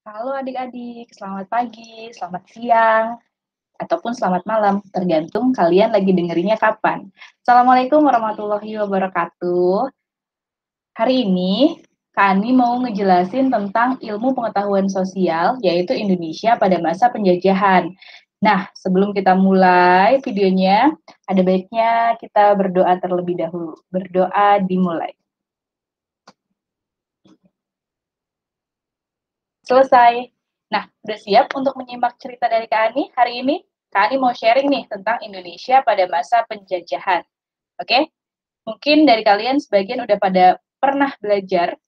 Halo adik-adik, selamat pagi, selamat siang, ataupun selamat malam, tergantung kalian lagi dengerinnya kapan. Assalamualaikum warahmatullahi wabarakatuh. Hari ini, Kak Ani mau ngejelasin tentang ilmu pengetahuan sosial, yaitu Indonesia pada masa penjajahan. Nah, sebelum kita mulai videonya, ada baiknya kita berdoa terlebih dahulu. Berdoa dimulai. Selesai. Nah, udah siap untuk menyimak cerita dari Kak Ani hari ini? Kak Ani mau sharing nih tentang Indonesia pada masa penjajahan. Oke? Mungkin dari kalian sebagian udah pada pernah belajar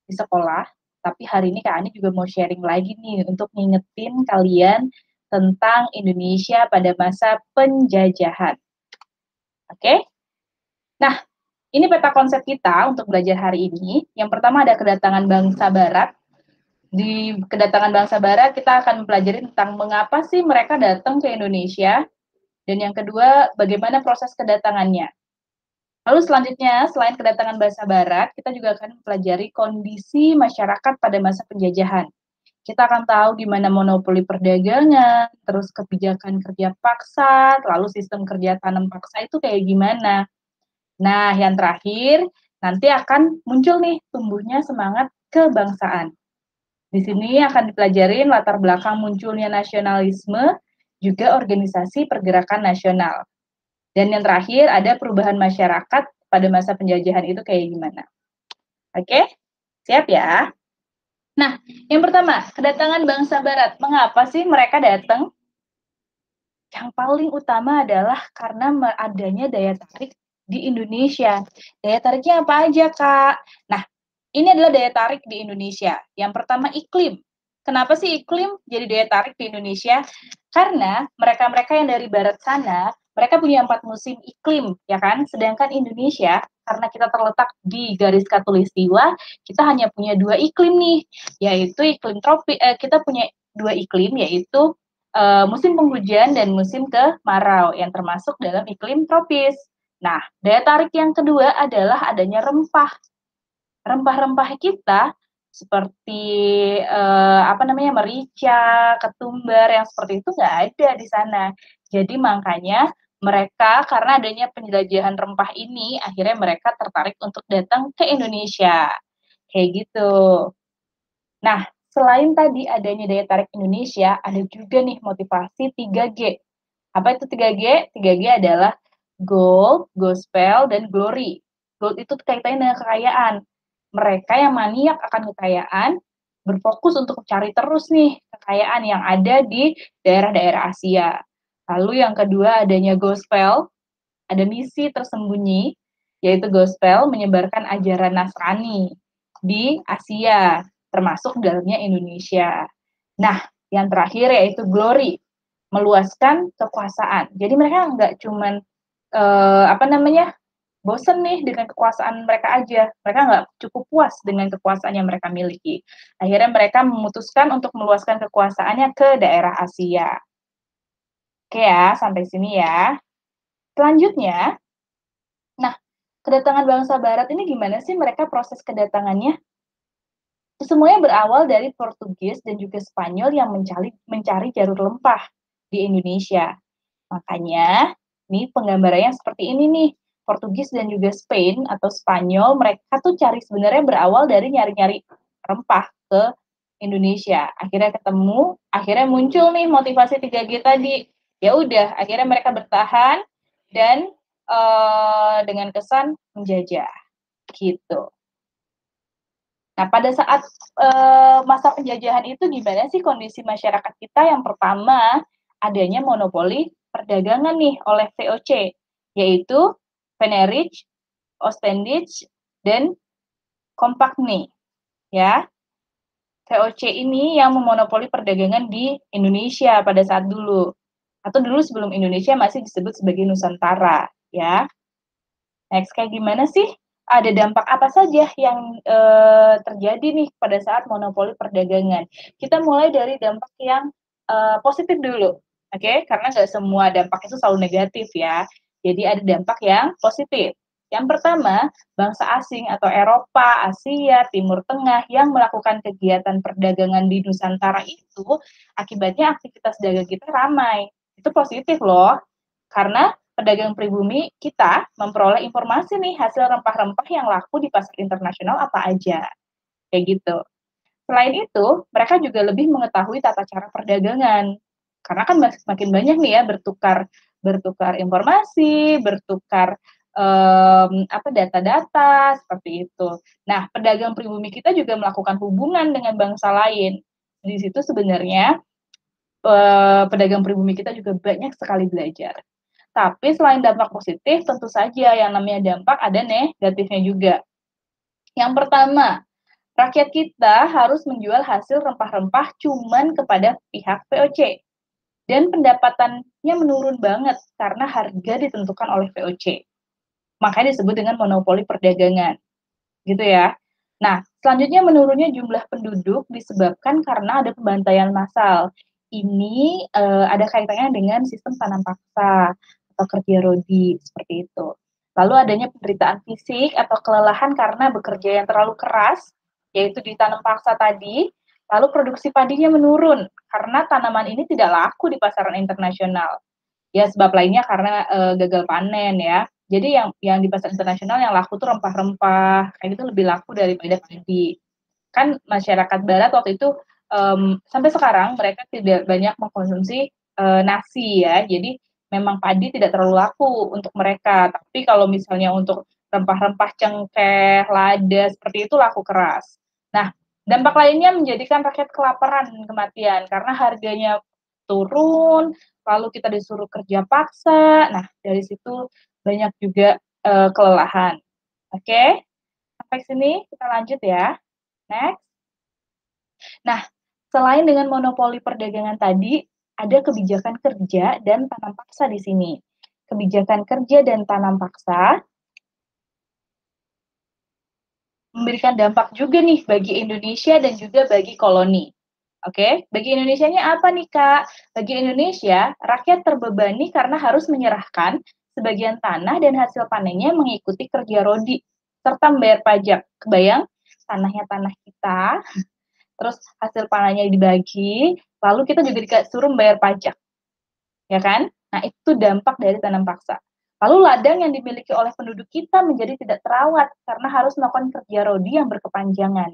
di sekolah, tapi hari ini Kak Ani juga mau sharing lagi nih untuk ngingetin kalian tentang Indonesia pada masa penjajahan. Oke? Nah, ini peta konsep kita untuk belajar hari ini. Yang pertama ada kedatangan bangsa Barat. Di kedatangan bangsa Barat, kita akan mempelajari tentang mengapa sih mereka datang ke Indonesia, dan yang kedua, bagaimana proses kedatangannya. Lalu selanjutnya, selain kedatangan bangsa Barat, kita juga akan mempelajari kondisi masyarakat pada masa penjajahan. Kita akan tahu gimana monopoli perdagangan, terus kebijakan kerja paksa, lalu sistem kerja tanam paksa itu kayak gimana. Nah, yang terakhir, nanti akan muncul nih tumbuhnya semangat kebangsaan. Di sini akan dipelajarin latar belakang munculnya nasionalisme, juga organisasi pergerakan nasional. Dan yang terakhir ada perubahan masyarakat pada masa penjajahan itu kayak gimana. Oke? Siap ya? Nah, yang pertama, kedatangan bangsa Barat. Mengapa sih mereka datang? Yang paling utama adalah karena adanya daya tarik di Indonesia. Daya tariknya apa aja, Kak? Nah, ini adalah daya tarik di Indonesia. Yang pertama, iklim. Kenapa sih iklim jadi daya tarik di Indonesia? Karena mereka-mereka yang dari barat sana, mereka punya 4 musim iklim, ya kan? Sedangkan Indonesia, karena kita terletak di garis khatulistiwa, kita hanya punya 2 iklim nih, yaitu iklim tropis. Kita punya 2 iklim, yaitu musim penghujan dan musim kemarau yang termasuk dalam iklim tropis. Nah, daya tarik yang kedua adalah adanya rempah. Rempah-rempah kita seperti merica, ketumbar yang seperti itu nggak ada di sana. Jadi makanya mereka karena adanya penjelajahan rempah ini akhirnya mereka tertarik untuk datang ke Indonesia. Kayak gitu. Nah, selain tadi adanya daya tarik Indonesia, ada juga nih motivasi 3G. Apa itu 3G? 3G adalah gold, gospel, dan glory. Gold itu kaitannya dengan kekayaan. Mereka yang maniak akan kekayaan, berfokus untuk mencari terus nih kekayaan yang ada di daerah-daerah Asia. Lalu yang kedua adanya gospel, ada misi tersembunyi, yaitu gospel menyebarkan ajaran Nasrani di Asia, termasuk dalamnya Indonesia. Nah, yang terakhir yaitu glory, meluaskan kekuasaan. Jadi mereka nggak cuman bosen nih dengan kekuasaan mereka aja. Mereka nggak cukup puas dengan kekuasaan yang mereka miliki. Akhirnya mereka memutuskan untuk meluaskan kekuasaannya ke daerah Asia. Oke ya, sampai sini ya. Selanjutnya, nah, kedatangan bangsa Barat ini gimana sih mereka proses kedatangannya? Semuanya berawal dari Portugis dan juga Spanyol yang mencari jalur lempah di Indonesia. Makanya, nih penggambarannya seperti ini nih. Portugis dan juga Spain atau Spanyol, mereka tuh cari sebenarnya berawal dari nyari-nyari rempah ke Indonesia. Akhirnya ketemu, akhirnya muncul nih motivasi 3G tadi. Ya udah, akhirnya mereka bertahan dan dengan kesan menjajah gitu. Nah, pada saat masa penjajahan itu gimana sih kondisi masyarakat kita? Yang pertama, adanya monopoli perdagangan nih oleh VOC, yaitu Venerich, Ostendich, dan Compagnie. Ya, VOC ini yang memonopoli perdagangan di Indonesia pada saat dulu. Atau dulu sebelum Indonesia masih disebut sebagai Nusantara, ya. Next, kayak gimana sih? Ada dampak apa saja yang terjadi nih pada saat monopoli perdagangan? Kita mulai dari dampak yang positif dulu, oke? Karena nggak semua dampak itu selalu negatif ya. Jadi ada dampak yang positif. Yang pertama, bangsa asing atau Eropa, Asia, Timur Tengah yang melakukan kegiatan perdagangan di Nusantara itu, akibatnya aktivitas dagang kita ramai. Itu positif loh, karena pedagang pribumi kita memperoleh informasi nih hasil rempah-rempah yang laku di pasar internasional apa aja, kayak gitu. Selain itu, mereka juga lebih mengetahui tata cara perdagangan. Karena kan makin banyak nih ya bertukar bertukar informasi, bertukar apa data-data seperti itu. Nah, pedagang pribumi kita juga melakukan hubungan dengan bangsa lain. Di situ sebenarnya pedagang pribumi kita juga banyak sekali belajar. Tapi selain dampak positif, tentu saja yang namanya dampak ada negatifnya juga. Yang pertama, rakyat kita harus menjual hasil rempah-rempah cuman kepada pihak VOC. Dan pendapatannya menurun banget karena harga ditentukan oleh VOC. Makanya disebut dengan monopoli perdagangan. Gitu ya. Nah, selanjutnya menurunnya jumlah penduduk disebabkan karena ada pembantaian massal. Ini ada kaitannya dengan sistem tanam paksa atau kerja rodi seperti itu. Lalu adanya penderitaan fisik atau kelelahan karena bekerja yang terlalu keras, yaitu ditanam paksa tadi. Lalu produksi padinya menurun karena tanaman ini tidak laku di pasaran internasional. Ya sebab lainnya karena gagal panen ya. Jadi yang di pasar internasional yang laku tuh rempah-rempah, kayak gitu lebih laku daripada padi. Kan masyarakat barat waktu itu, sampai sekarang mereka tidak banyak mengkonsumsi, nasi ya, jadi memang padi tidak terlalu laku untuk mereka. Tapi kalau misalnya untuk rempah-rempah cengkeh, lada, seperti itu laku keras. Nah, dampak lainnya menjadikan rakyat kelaparan dan kematian karena harganya turun, lalu kita disuruh kerja paksa. Nah, dari situ banyak juga, kelelahan. Oke, sampai sini kita lanjut ya, next. Nah, selain dengan monopoli perdagangan tadi, ada kebijakan kerja dan tanam paksa di sini. Kebijakan kerja dan tanam paksa memberikan dampak juga nih bagi Indonesia dan juga bagi koloni. Oke, bagi Indonesianya apa nih Kak? Bagi Indonesia, rakyat terbebani karena harus menyerahkan sebagian tanah dan hasil panennya mengikuti kerja rodi, serta membayar pajak. Kebayang? Tanahnya tanah kita, terus hasil panennya dibagi, lalu kita juga disuruh membayar pajak, ya kan? Nah, itu dampak dari tanam paksa. Lalu ladang yang dimiliki oleh penduduk kita menjadi tidak terawat karena harus melakukan kerja rodi yang berkepanjangan.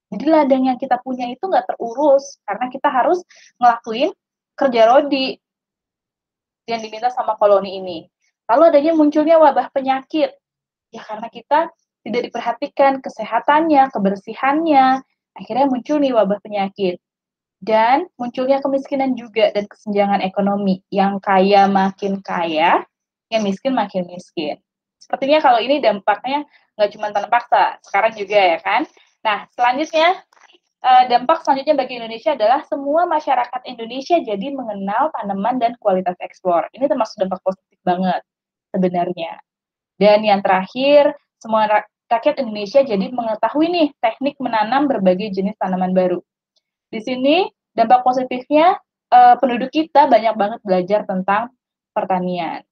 Jadi ladang yang kita punya itu nggak terurus karena kita harus ngelakuin kerja rodi yang diminta sama koloni ini. Lalu adanya munculnya wabah penyakit, ya karena kita tidak diperhatikan kesehatannya, kebersihannya, akhirnya muncul nih wabah penyakit. Dan munculnya kemiskinan juga dan kesenjangan ekonomi, yang kaya makin kaya, yang miskin makin miskin. Sepertinya kalau ini dampaknya nggak cuma tanam paksa, sekarang juga ya kan. Nah, selanjutnya dampak selanjutnya bagi Indonesia adalah semua masyarakat Indonesia jadi mengenal tanaman dan kualitas ekspor. Ini termasuk dampak positif banget sebenarnya. Dan yang terakhir, semua rakyat Indonesia jadi mengetahui nih teknik menanam berbagai jenis tanaman baru. Di sini dampak positifnya penduduk kita banyak banget belajar tentang pertanian,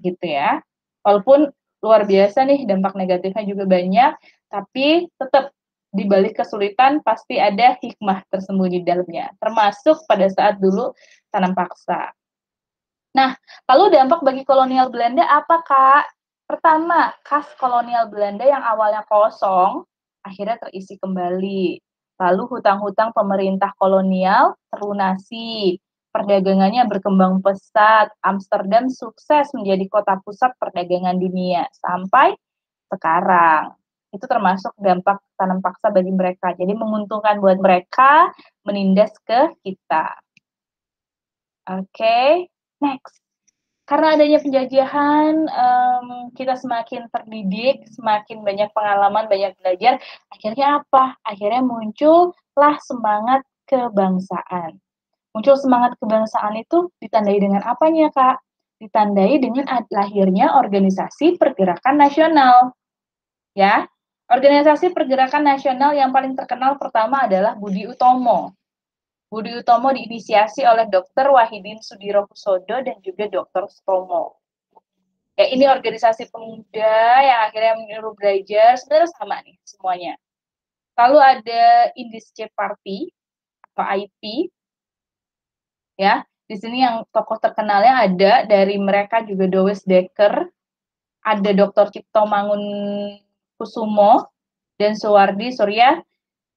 gitu ya. Walaupun luar biasa nih dampak negatifnya juga banyak, tapi tetap di balik kesulitan pasti ada hikmah tersembunyi di dalamnya, termasuk pada saat dulu tanam paksa. Nah, lalu dampak bagi kolonial Belanda apa, Kak? Pertama, kas kolonial Belanda yang awalnya kosong, akhirnya terisi kembali. Lalu hutang-hutang pemerintah kolonial terlunasi. Perdagangannya berkembang pesat. Amsterdam sukses menjadi kota pusat perdagangan dunia sampai sekarang. Itu termasuk dampak tanam paksa bagi mereka. Jadi menguntungkan buat mereka, menindas ke kita. Oke, next. Karena adanya penjajahan, kita semakin terdidik, semakin banyak pengalaman, banyak belajar, akhirnya apa? Akhirnya muncullah semangat kebangsaan. Muncul semangat kebangsaan itu ditandai dengan apanya, Kak? Ditandai dengan lahirnya organisasi pergerakan nasional, ya. Organisasi pergerakan nasional yang paling terkenal pertama adalah Budi Utomo. Budi Utomo diinisiasi oleh Dr. Wahidin Sudirohusodo dan juga Dr. Sutomo. Ya, ini organisasi pemuda yang akhirnya menyuruh belajar, sebenarnya sama nih semuanya. Lalu ada Indische Party atau IP, ya. Di sini yang tokoh terkenalnya ada dari mereka juga Douwe Dekker, ada Dr. Cipto Mangunkusumo, dan Suwardi Surya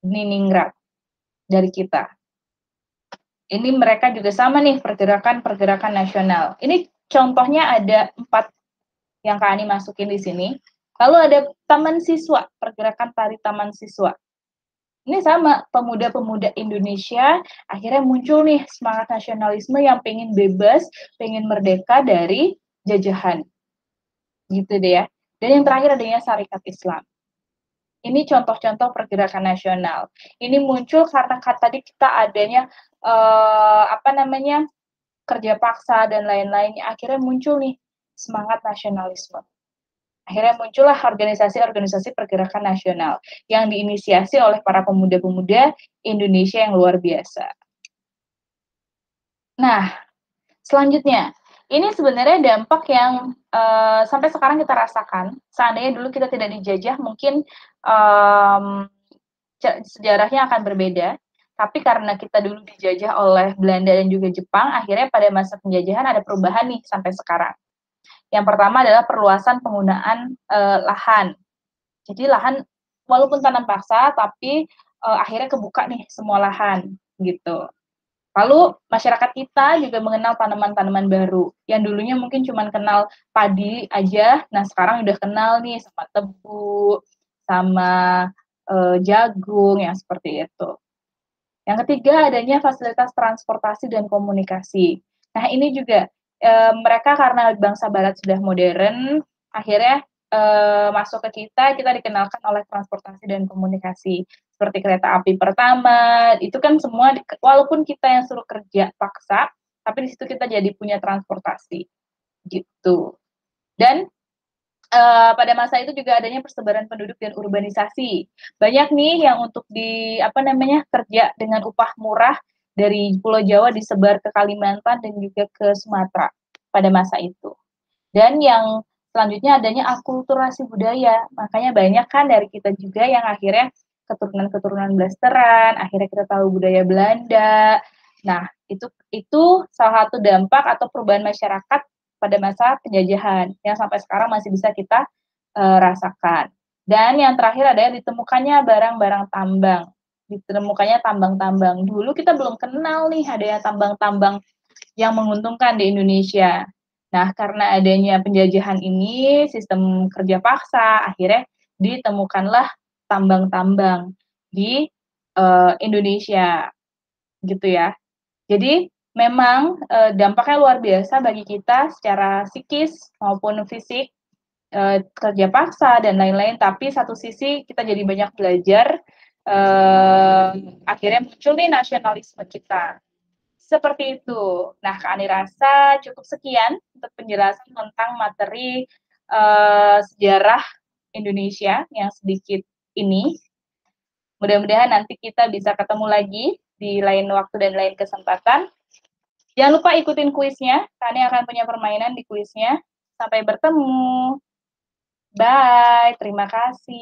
Niningrat dari kita. Ini mereka juga sama nih, pergerakan-pergerakan nasional. Ini contohnya ada 4 yang Kak Ani masukin di sini. Lalu ada Taman Siswa, pergerakan tari Taman Siswa. Ini sama, pemuda-pemuda Indonesia akhirnya muncul nih semangat nasionalisme yang pengen bebas, pengen merdeka dari jajahan. Gitu deh ya. Dan yang terakhir adanya Sarekat Islam. Ini contoh-contoh pergerakan nasional. Ini muncul karena tadi kita adanya kerja paksa dan lain-lainnya. Akhirnya muncul nih semangat nasionalisme. Akhirnya muncullah organisasi-organisasi pergerakan nasional yang diinisiasi oleh para pemuda-pemuda Indonesia yang luar biasa. Nah, selanjutnya, ini sebenarnya dampak yang sampai sekarang kita rasakan. Seandainya dulu kita tidak dijajah, mungkin sejarahnya akan berbeda. Tapi karena kita dulu dijajah oleh Belanda dan juga Jepang, akhirnya pada masa penjajahan ada perubahan nih sampai sekarang. Yang pertama adalah perluasan penggunaan lahan. Jadi lahan walaupun tanam paksa, tapi akhirnya kebuka nih semua lahan gitu. Lalu masyarakat kita juga mengenal tanaman-tanaman baru yang dulunya mungkin cuma kenal padi aja, nah sekarang udah kenal nih sama tebu, sama jagung yang seperti itu. Yang ketiga adanya fasilitas transportasi dan komunikasi. Nah ini juga mereka karena bangsa Barat sudah modern, akhirnya masuk ke kita dikenalkan oleh transportasi dan komunikasi seperti kereta api pertama, itu kan semua walaupun kita yang suruh kerja paksa, tapi di situ kita jadi punya transportasi gitu. Dan pada masa itu juga adanya persebaran penduduk dan urbanisasi. Banyak nih yang untuk kerja dengan upah murah dari Pulau Jawa disebar ke Kalimantan dan juga ke Sumatera pada masa itu. Dan yang selanjutnya adanya akulturasi budaya. Makanya banyak kan dari kita juga yang akhirnya keturunan-keturunan blasteran, akhirnya kita tahu budaya Belanda. Nah, itu salah satu dampak atau perubahan masyarakat pada masa penjajahan yang sampai sekarang masih bisa kita rasakan. Dan yang terakhir adalah ditemukannya barang-barang tambang. Ditemukannya tambang-tambang. Dulu kita belum kenal nih adanya tambang-tambang yang menguntungkan di Indonesia. Nah, karena adanya penjajahan ini, sistem kerja paksa, akhirnya ditemukanlah tambang-tambang di Indonesia, gitu ya. Jadi memang dampaknya luar biasa bagi kita secara psikis maupun fisik, kerja paksa dan lain-lain. Tapi satu sisi kita jadi banyak belajar, akhirnya muncul nih nasionalisme kita. Seperti itu. Nah, Kak Ani rasa cukup sekian untuk penjelasan tentang materi sejarah Indonesia yang sedikit ini. Mudah-mudahan nanti kita bisa ketemu lagi di lain waktu dan lain kesempatan. Jangan lupa ikutin kuisnya, Kak Ani akan punya permainan di kuisnya. Sampai bertemu. Bye, terima kasih.